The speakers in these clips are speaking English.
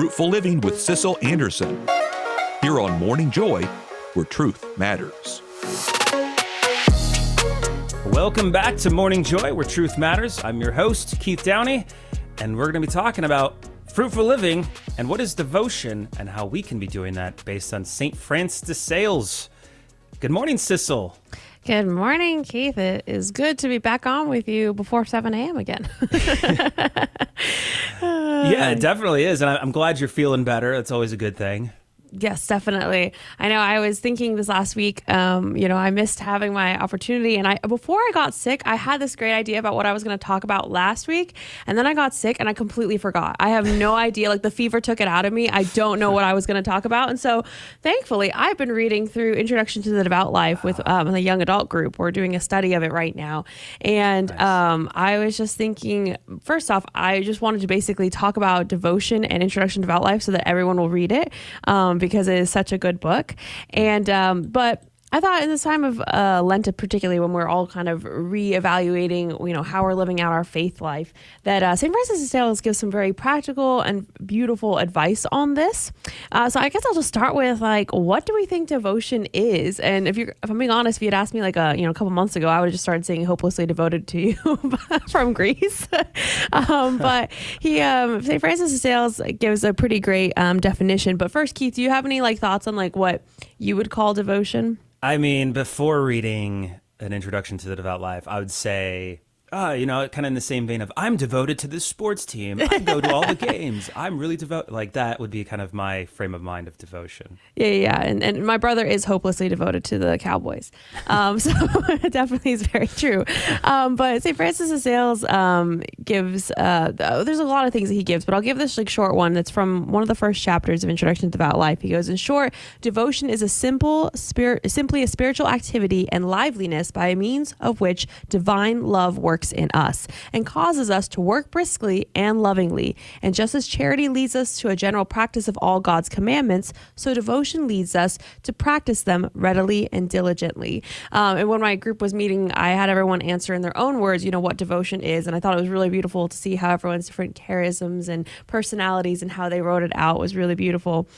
Fruitful Living with Sissel Anderson. Here on Morning Joy, where truth matters. Welcome back to Morning Joy, where truth matters. I'm your host, Keith Downey, and we're going to be talking about fruitful living and what is devotion and how we can be doing that based on St. Francis de Sales. Good morning, Sissel. Good morning, Keith. It is good to be back on with you before 7 a.m. again. Yeah, it definitely is. And I'm glad you're feeling better. That's always a good thing. Yes, definitely. I know I was thinking this last week, I missed having my opportunity. And before I got sick, I had this great idea about what I was going to talk about last week. And then I got sick and I completely forgot. I have no idea. Like the fever took it out of me. I don't know what I was going to talk about. And so thankfully, I've been reading through Introduction to the Devout Life with the young adult group. We're doing a study of it right now. And nice. I was just thinking, first off, I just wanted to basically talk about devotion and Introduction to Devout Life so that everyone will read it. Because it is such a good book. And, but I thought in this time of Lent, particularly when we're all kind of reevaluating, how we're living out our faith life, that St. Francis de Sales gives some very practical and beautiful advice on this. So I guess I'll just start with what do we think devotion is? And if I'm being honest, if you had asked me a couple months ago, I would have just started saying "hopelessly devoted to you" from Greece. But St. Francis de Sales gives a pretty great definition. But first, Keith, do you have any thoughts on what you would call devotion? I mean, before reading an Introduction to the Devout Life, I would say, kind of in the same vein of, I'm devoted to this sports team. I go to all the games. I'm really devoted. That would be kind of my frame of mind of devotion. Yeah. And my brother is hopelessly devoted to the Cowboys. So it definitely is very true. But St. Francis de Sales gives, there's a lot of things that he gives, but I'll give this short one that's from one of the first chapters of Introduction to Devout Life. He goes, in short, devotion is simply a spiritual activity and liveliness by means of which divine love works in us and causes us to work briskly and lovingly. And just as charity leads us to a general practice of all God's commandments, so devotion leads us to practice them readily and diligently. And when my group was meeting, I had everyone answer in their own words, what devotion is. And I thought it was really beautiful to see how everyone's different charisms and personalities and how they wrote it out was really beautiful.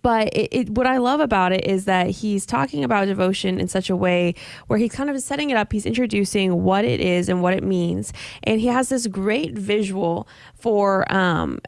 But what I love about it is that he's talking about devotion in such a way where he's kind of setting it up. He's introducing what it is and what it means. And he has this great visual for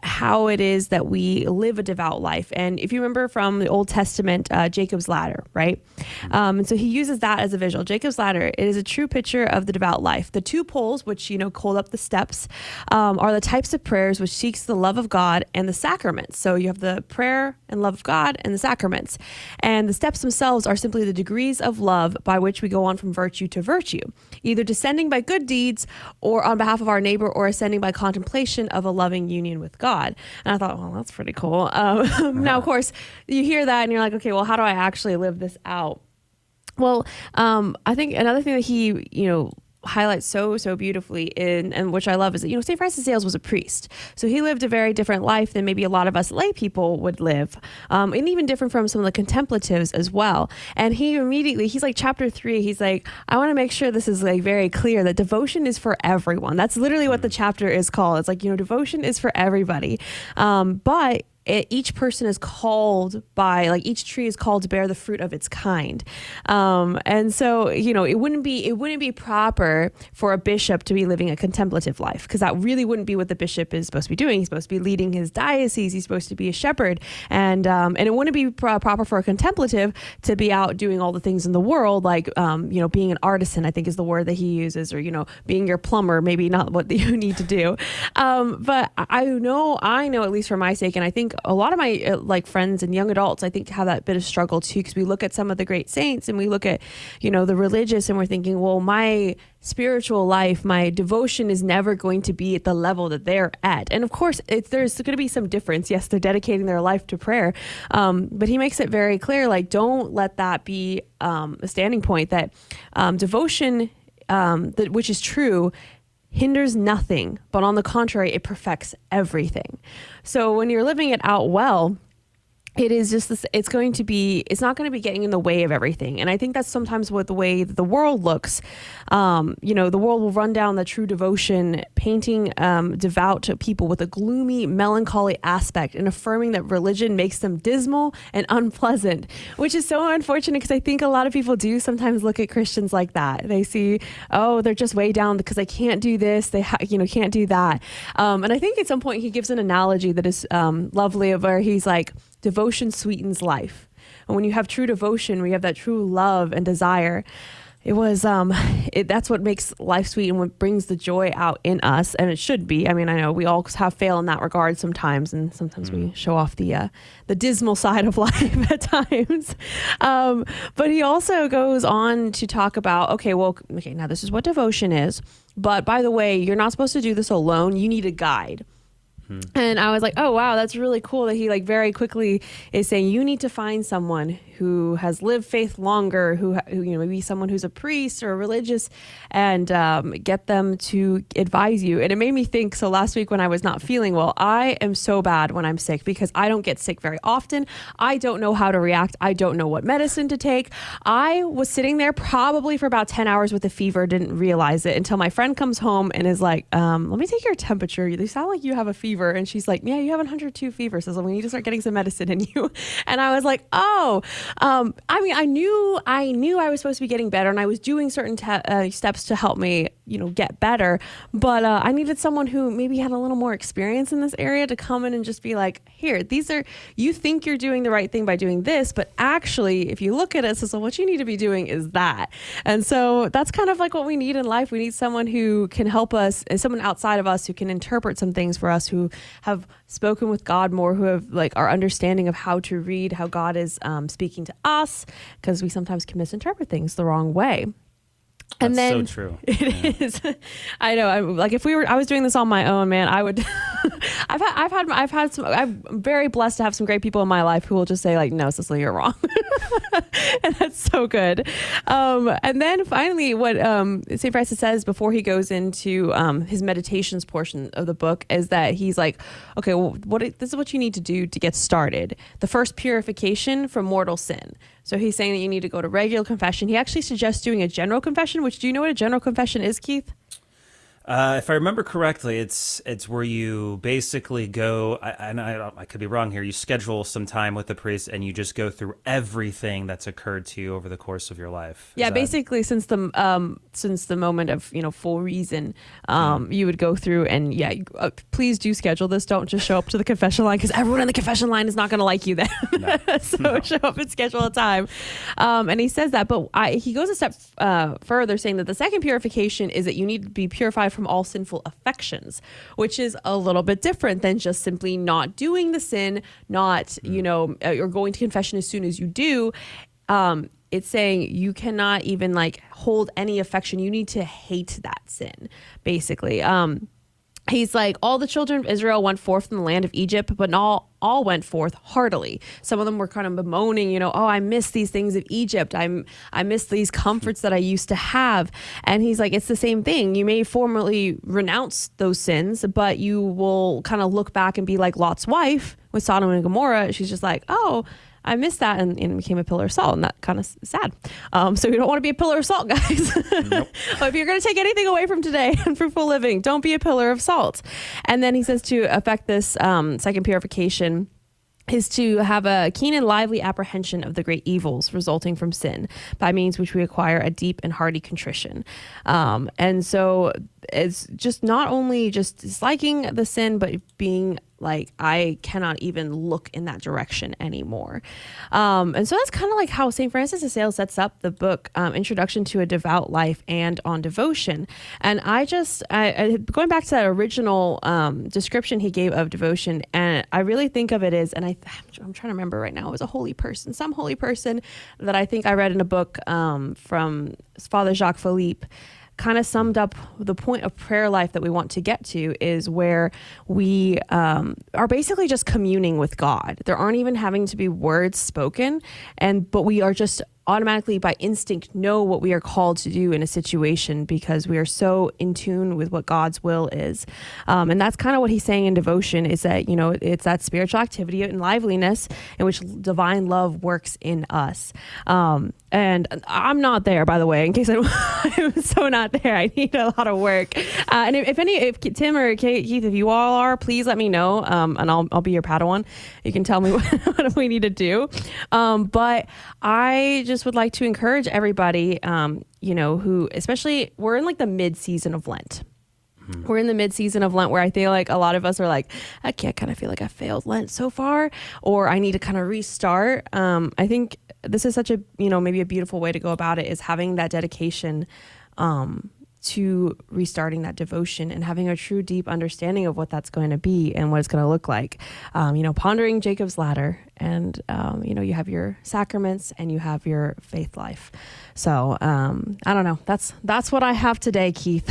how it is that we live a devout life. And if you remember from the Old Testament, Jacob's ladder, right? And so he uses that as a visual. Jacob's ladder, it is a true picture of the devout life. The two poles, which, hold up the steps, are the types of prayers which seeks the love of God and the sacraments. So you have the prayer and love of God and the sacraments. And the steps themselves are simply the degrees of love by which we go on from virtue to virtue, either descending by good deeds or on behalf of our neighbor, or ascending by contemplation of a loving union with God. And I thought, well, that's pretty cool. Now, of course, you hear that and you're like, okay, well, how do I actually live this out? Well, I think another thing that he, highlights so beautifully and which I love is that St. Francis de Sales was a priest, so he lived a very different life than maybe a lot of us lay people would live, and even different from some of the contemplatives as well. And he's like chapter 3, he's like, I want to make sure this is very clear that devotion is for everyone. That's literally what the chapter is called. It's like, devotion is for everybody, but each person is called by, each tree is called to bear the fruit of its kind. And so, it wouldn't be proper for a bishop to be living a contemplative life, because that really wouldn't be what the bishop is supposed to be doing. He's supposed to be leading his diocese. He's supposed to be a shepherd. And it wouldn't be proper for a contemplative to be out doing all the things in the world, being an artisan, I think is the word that he uses, or, being your plumber, maybe not what you need to do. But I know, at least for my sake, and I think a lot of my friends and young adults, I think, have that bit of struggle too, because we look at some of the great saints and we look at, the religious, and we're thinking, well, my spiritual life, my devotion is never going to be at the level that they're at. And of course, there's going to be some difference. Yes, they're dedicating their life to prayer. But he makes it very clear, don't let that be a standing point, that devotion, which is true, hinders nothing, but on the contrary, it perfects everything. So when you're living it out well, it is just this, it's not going to be getting in the way of everything. And I think that's sometimes what the way that the world looks. The world will run down the true devotion, painting devout people with a gloomy, melancholy aspect and affirming that religion makes them dismal and unpleasant, which is so unfortunate because I think a lot of people do sometimes look at Christians like that. They see, oh, they're just way down because they can't do this, they can't do that. And I think at some point he gives an analogy that is lovely, of where he's like, devotion sweetens life. And when you have true devotion, we have that true love and desire. It was, that's what makes life sweet and what brings the joy out in us. And it should be. I mean, I know we all have fail in that regard sometimes, and sometimes we show off the dismal side of life at times. But he also goes on to talk about, now this is what devotion is. But by the way, you're not supposed to do this alone. You need a guide. And I was like, oh, wow, that's really cool that he very quickly is saying you need to find someone who has lived faith longer, who maybe someone who's a priest or a religious, and get them to advise you. And it made me think, so last week when I was not feeling well, I am so bad when I'm sick because I don't get sick very often. I don't know how to react. I don't know what medicine to take. I was sitting there probably for about 10 hours with a fever, didn't realize it until my friend comes home and is like, let me take your temperature. You sound like you have a fever. And she's like, yeah, you have 102 fever. So we need to start getting some medicine in you. And I was like, oh, I knew I was supposed to be getting better, and I was doing certain steps to help me, get better. But I needed someone who maybe had a little more experience in this area to come in and just be like, here, you think you're doing the right thing by doing this, but actually, if you look at it, so what you need to be doing is that. And so that's kind of like what we need in life. We need someone who can help us, and someone outside of us who can interpret some things for us, who have spoken with God more, who have our understanding of how to read, how God is speaking to us, because we sometimes can misinterpret things the wrong way. And That's then so true. It is. I know. I was doing this on my own, man, I would. I'm very blessed to have some great people in my life who will just say no, Sissel, you're wrong. And that's so good. And then finally, what St. Francis says before he goes into his meditations portion of the book is that he's like, okay, well, this is what you need to do to get started. The first purification from mortal sin. So he's saying that you need to go to regular confession. He actually suggests doing a general confession, which, do you know what a general confession is, Keith? If I remember correctly, it's where you basically go, I could be wrong here, you schedule some time with the priest and you just go through everything that's occurred to you over the course of your life. Yeah, basically since the moment of full reason, you would go through and please do schedule this. Don't just show up to the confession line, because everyone in the confession line is not going to like you then. No. Show up and schedule a time. And he says that, but he goes a step further, saying that the second purification is that you need to be purified from all sinful affections, which is a little bit different than just simply not doing the sin, not, or going to confession as soon as you do. It's saying you cannot even hold any affection. You need to hate that sin, basically. He's like, all the children of Israel went forth from the land of Egypt, but not all went forth heartily. Some of them were kind of bemoaning, oh, I miss these things of Egypt. I miss these comforts that I used to have. And he's like, it's the same thing. You may formally renounce those sins, but you will kind of look back and be like Lot's wife with Sodom and Gomorrah. She's just like, oh, I missed that, and became a pillar of salt, and that kind of sad. So you don't want to be a pillar of salt, guys. Nope. If you're going to take anything away from today and fruitful living, don't be a pillar of salt. And then he says to affect this second purification is to have a keen and lively apprehension of the great evils resulting from sin, by means which we acquire a deep and hearty contrition. And so it's just not only just disliking the sin, but being like, I cannot even look in that direction anymore. And so that's kind of like how St. Francis de Sales sets up the book, Introduction to a Devout Life and on Devotion. And I going back to that original description he gave of devotion, and I really think of it as, and I'm trying to remember right now, it was some holy person that I think I read in a book from Father Jacques Philippe, kind of summed up the point of prayer life that we want to get to, is where we are basically just communing with God. There aren't even having to be words spoken, but we are just automatically by instinct know what we are called to do in a situation because we are so in tune with what God's will is. And that's kind of what he's saying in devotion is that, it's that spiritual activity and liveliness in which divine love works in us. And I'm not there, by the way, in case I'm so not there. I need a lot of work. And if Tim or Keith, if you all are, please let me know. And I'll be your Padawan. You can tell me what we need to do. But I just would like to encourage everybody, who, especially we're in like the mid-season of Lent. We're in the mid-season of Lent where I feel like a lot of us are like, okay, I kind of feel like I failed Lent so far, or I need to kind of restart. I think this is such a, maybe a beautiful way to go about it is having that dedication to restarting that devotion and having a true deep understanding of what that's going to be and what it's going to look like. Pondering Jacob's ladder and, you have your sacraments and you have your faith life. So I don't know. That's what I have today, Keith.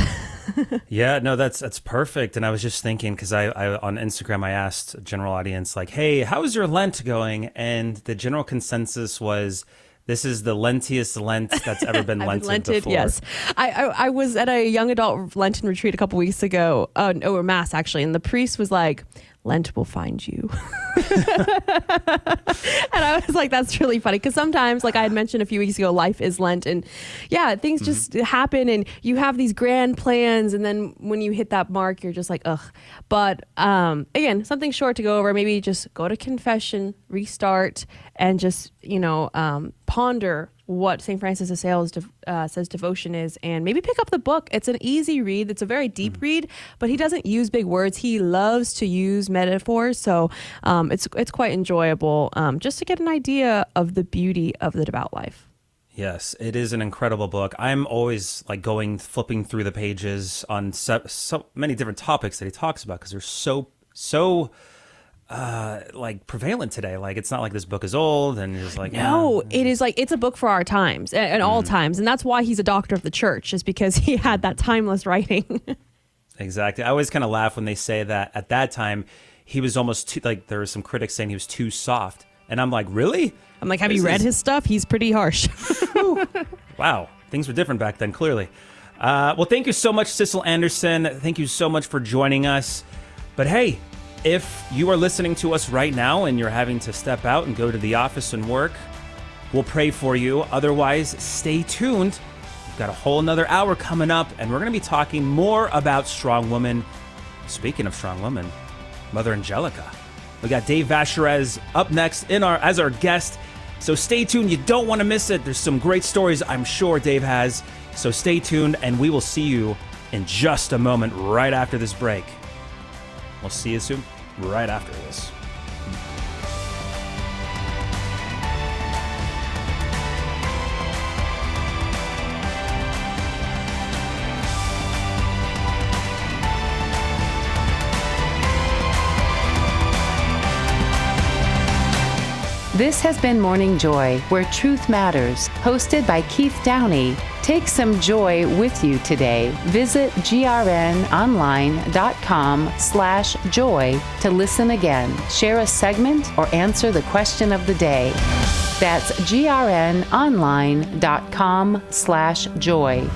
Yeah, no, that's perfect. And I was just thinking, because I on Instagram, I asked a general audience, like, hey, how's your Lent going? And the general consensus was, this is the lentiest Lent that's ever been Lented before. Yes. I was at a young adult Lenten retreat a couple weeks ago, or Mass actually, and the priest was like, Lent will find you. And I was like, that's really funny. Because sometimes, like I had mentioned a few weeks ago, life is Lent. And yeah, things just happen and you have these grand plans. And then when you hit that mark, you're just like, ugh. But again, something short to go over. Maybe just go to confession, restart, and just, ponder what St. Francis of Sales says devotion is, and maybe pick up the book. It's an easy read. It's a very deep read, but he doesn't use big words. He loves to use metaphors, so it's quite enjoyable just to get an idea of the beauty of the devout life. Yes, it is an incredible book. I'm always like flipping through the pages on so many different topics that he talks about because they're so prevalent today. Like, it's not like this book is old and it's like, no, it is like, it's a book for our times and all times. And that's why he's a doctor of the church, is because he had that timeless writing. Exactly. I always kind of laugh when they say that at that time, he was almost too, like, there were some critics saying he was too soft. And I'm like, really? I'm like, have you read his stuff? He's pretty harsh. Wow. Things were different back then, clearly. Well, thank you so much, Sissel Anderson. Thank you so much for joining us. But hey, if you are listening to us right now and you're having to step out and go to the office and work, we'll pray for you. Otherwise, stay tuned. We've got a whole another hour coming up, and we're going to be talking more about strong women. Speaking of strong women, Mother Angelica. We got Dave Vacherez up next as our guest. So stay tuned. You don't want to miss it. There's some great stories I'm sure Dave has. So stay tuned, and we will see you in just a moment right after this break. We'll see you soon, right after this. This has been Morning Joy, where truth matters, hosted by Keith Downey. Take some joy with you today. Visit grnonline.com/joy to listen again, share a segment, or answer the question of the day. That's grnonline.com/joy.